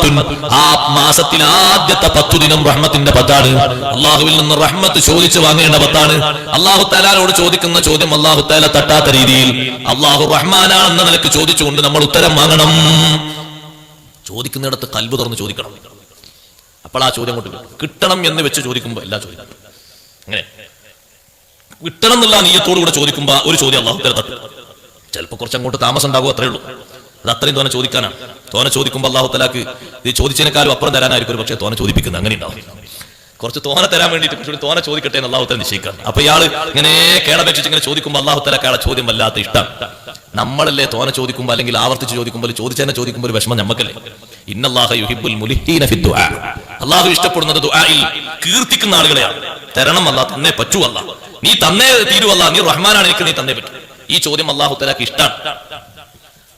റഹ്മത്തുൻ. ആ മാസത്തിൽ ആദ്യത്തെ 10 ദിനം റഹ്മത്തിന്റെ 10 അള്ളാഹുവിൽ നിന്ന് റഹ്മത്ത് ചോദിച്ചു വാങ്ങേണ്ട 10. അള്ളാഹു തആലയോട് ചോദിക്കുന്ന ചോദ്യം അള്ളാഹു തആല തട്ടാത്ത രീതിയിൽ അള്ളാഹു റഹ്മാനാണെന്ന നിലക്ക് ചോദിച്ചുകൊണ്ട് നമ്മൾ ഉത്തരം വാങ്ങണം. ചോദിക്കുന്നിടത്ത് കൽബ് തുറന്ന് ചോദിക്കണം. അപ്പോൾ ആ ചോദ്യം കൊണ്ട് കിട്ടണം എന്ന് വെച്ച് ചോദിക്കുമ്പോൾ എല്ലാ ചോദ്യം അങ്ങനെ കിട്ടണം എന്നുള്ള നീയത്തോടു കൂടെ ചോദിക്കുമ്പോൾ ഒരു ചോദ്യം അള്ളാഹു തആല തട്ടും. ചിലപ്പോൾ കുറച്ചങ്ങോട്ട് താമസം ഉണ്ടാകും, അത്രേ ഉള്ളൂ. അത് അത്രയും തോനെ ചോദിക്കാനാണ്. തോനെ ചോദിക്കുമ്പോൾ അള്ളാഹു തആലക്ക് ഇത് ചോദിച്ചതിനേക്കാളും അപ്പുറം തരാനായിരിക്കും ഒരു പക്ഷേ തോനെ ചോദിക്കുന്നത്. അങ്ങനെ ഉണ്ടാവും. കുറച്ച് തോനെ തരാൻ വേണ്ടിയിട്ട് കുറച്ച് തോനെ ചോദിക്കട്ടെ എന്ന് അള്ളാഹു തആല നിശ്ചയിക്കാം. അപ്പൊ ഇയാൾ ഇങ്ങനെ കേളപേക്ഷിച്ച് ഇങ്ങനെ ചോദിക്കുമ്പോൾ അള്ളാഹു തആലക്ക് അയാളെ ചോദ്യം വല്ലാത്ത ഇഷ്ടം. നമ്മളല്ലേ തോനെ ചോദിക്കുമ്പോൾ അല്ലെങ്കിൽ ആവർത്തിച്ച് ചോദിക്കുമ്പോൾ ചോദിച്ചതിനെ ചോദിക്കുമ്പോൾ ഒരു വിഷമം നമുക്കല്ലേ. ഇന്നല്ലാഹ യുഹിബ്ബുൽ മുലിഹീന ഫി ദുആ. അള്ളാഹു ഇഷ്ടപ്പെടുന്നത് ദുആയിൽ കീർത്തിക്കുന്ന ആളുകളെയാണ്. തരണം അല്ലാ, തന്നേ പറ്റൂ അല്ലാ, നീ തന്നേ തീരുവല്ല, നീ റഹ്മാനാണ്, എനിക്ക് നീ തന്നേ പറ്റും. ഈ ചോദ്യം അള്ളാഹു തആലക്ക് ഇഷ്ടമാണ്.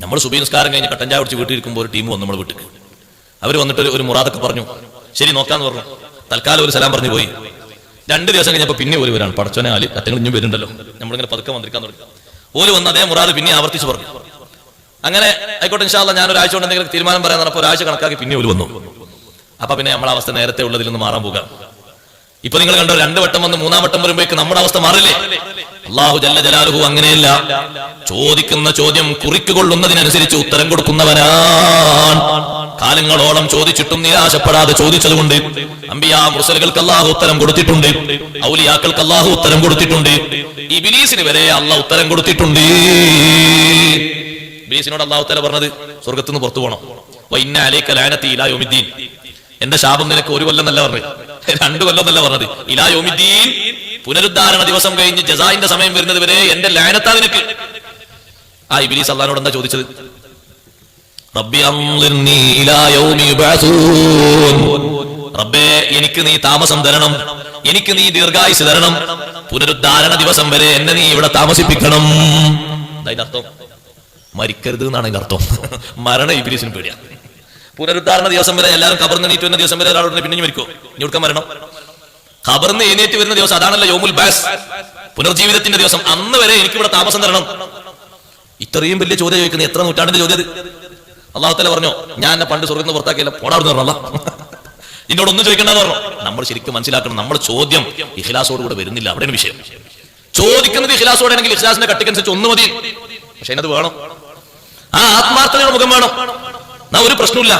നമ്മൾ സുബഹി നിസ്കാരം കഴിഞ്ഞ് കട്ടൻ ചായ കുടിച്ച് വീട്ടിലിരിക്കുമ്പോൾ ഒരു ടീം വന്നു നമ്മൾ വീട്ടിൽ. അവർ വന്നിട്ട് ഒരു മുറാദൊക്കെ പറഞ്ഞു, ശരി നോക്കാന്ന് പറഞ്ഞു. തൽക്കാലം ഒരു സലാം പറഞ്ഞു പോയി. 2 ദിവസം കഴിഞ്ഞപ്പോൾ പിന്നെ ഒരു വരാണ്. പടച്ചോനെ ആല് കറ്റങ്ങൾ ഇഞ്ഞും വരുന്നുണ്ടല്ലോ, നമ്മളിങ്ങനെ പതുക്കെ വന്നിരിക്കാൻ തുടങ്ങി. ഓല് വന്ന് അതേ മുറാദ് പിന്നെ ആവർത്തിച്ച് പറഞ്ഞു. അങ്ങനെ ആയിക്കോട്ടെ ഇൻഷാ അല്ലാഹ് ഞാൻ ഒരാഴ്ച കൊണ്ട് എന്തെങ്കിലും തീരുമാനം പറയാൻ പറഞ്ഞപ്പോൾ ഒരാഴ്ച കണക്കാക്കി പിന്നെ ഒരു വന്നു. അപ്പൊ പിന്നെ നമ്മളെ അവസ്ഥ നേരത്തെ ഉള്ളതിൽ നിന്ന് മാറാൻ പോകാം. ഇപ്പൊ നിങ്ങൾ കണ്ടോ, 2 വട്ടം വന്ന് 3-ാം വട്ടം വരുമ്പോഴേക്ക് നമ്മുടെ അവസ്ഥ മാറില്ലേ? അല്ലാഹു ജല്ല ജലാലുഹു അങ്ങനെയല്ല. ചോദിക്കുന്ന ചോദ്യം കുറിക്കുകൊള്ളുന്നതിനനുസരിച്ച് ഉത്തരം കൊടുക്കുന്നവനാണ്. കാലങ്ങളോളം ചോദിച്ചിട്ടും നിരാശപ്പെടാതെ ചോദിച്ചതുകൊണ്ട് അമ്പിയാ മുർസലുകൾക്ക് അല്ലാഹു ഉത്തരം കൊടുത്തിട്ടുണ്ട്, ഔലിയാക്കൾക്ക് അല്ലാഹു ഉത്തരം കൊടുത്തിട്ടുണ്ട്, ഇബ്ലീസിന് വരെ അല്ലാഹു ഉത്തരം കൊടുത്തിട്ടുണ്ട്. ഇബ്ലീസിനോട് അല്ലാഹു തആല പറഞ്ഞത് സ്വർഗ്ഗത്തിൽ നിന്ന് പുറത്തു പോകണം. വഇന്ന അലൈക ലഅനതി ഇലാ യൗമിദ്ദീൻ. എന്റെ ശാപം നിനക്ക് 1 കൊല്ലം എന്നല്ല പറഞ്ഞത്, 2 കൊല്ലം എന്നല്ല പറഞ്ഞത്, ഇലാ യൗമിദ്ദീൻ, പുനരുദ്ധാരണ ദിവസം കഴിഞ്ഞ് ജസാഇന്റെ സമയം വരുന്നത് വരെ എന്റെ ലഅനത്താ നിനക്ക്. ആ ഇബ്ലീസ് അല്ലാഹുവോട് എന്താ ചോദിച്ചത്? റബ്ബി അൻളിർനി ഇലാ യൗമി യുബഅസൂൻ. റബ്ബേ എനിക്ക് നീ താമസം തരണം, എനിക്ക് നീ ദീർഘായുസ് തരണം, പുനരുദ്ധാരണ ദിവസം വരെ എന്നെ നീ ഇവിടെ താമസിപ്പിക്കണം. അതിന്റെ അർത്ഥം മരിക്കരുത് എന്നാണ് അതിന്റെ അർത്ഥം. മരണം ഇബ്ലീസിന് പേടിയാണ്. പുനരുദ്ധാരണ ദിവസം വരെ എല്ലാവരും ഖബറിന്ന് എണീറ്റ് വരുന്ന ദിവസം വരെ ഒരാളോട് പിന്നെ മരിക്കോ? ഇനി കൊടുക്കാൻ മരണം? ഖബറിന്ന് എണീറ്റ് വരുന്ന ദിവസം അതാണല്ലോ യൗമുൽ ബഅസ്, പുനർജീവിതത്തിന്റെ ദിവസം. അന്ന് വരെ എനിക്ക് ഇവിടെ താമസം തരണം. ഇത്രയും വലിയ ചോദ്യം ചോദിക്കുന്നത് എത്ര നൂറ്റാണ്ടിന്റെ ചോദ്യം? അല്ലാഹു തആല പറഞ്ഞോ, ഞാൻ എന്നെ പണ്ട് സ്വർഗ്ഗത്തിൽ നിന്ന് പുറത്താക്കിയല്ല, പോടാവുന്ന പറഞ്ഞല്ല, എന്നോടൊന്നും ചോദിക്കണ്ടെന്ന് പറഞ്ഞു. നമ്മൾ ശരിക്കും മനസ്സിലാക്കണം, നമ്മുടെ ചോദ്യം ഇഖ്ലാസോടുകൂടെ വരുന്നില്ല. അവിടെയാണ് വിഷയം. ചോദിക്കുന്നത് ഇഖ്ലാസോടെ ആണെങ്കിൽ ഇഖ്ലാസിന്റെ കട്ടിക്കനുസരിച്ച് 1 മതി. പക്ഷെ അതിനത് വേണം, ആ ആത്മാർത്ഥതയുടെ മുഖം വേണം. ഒരു പ്രശ്നമില്ല.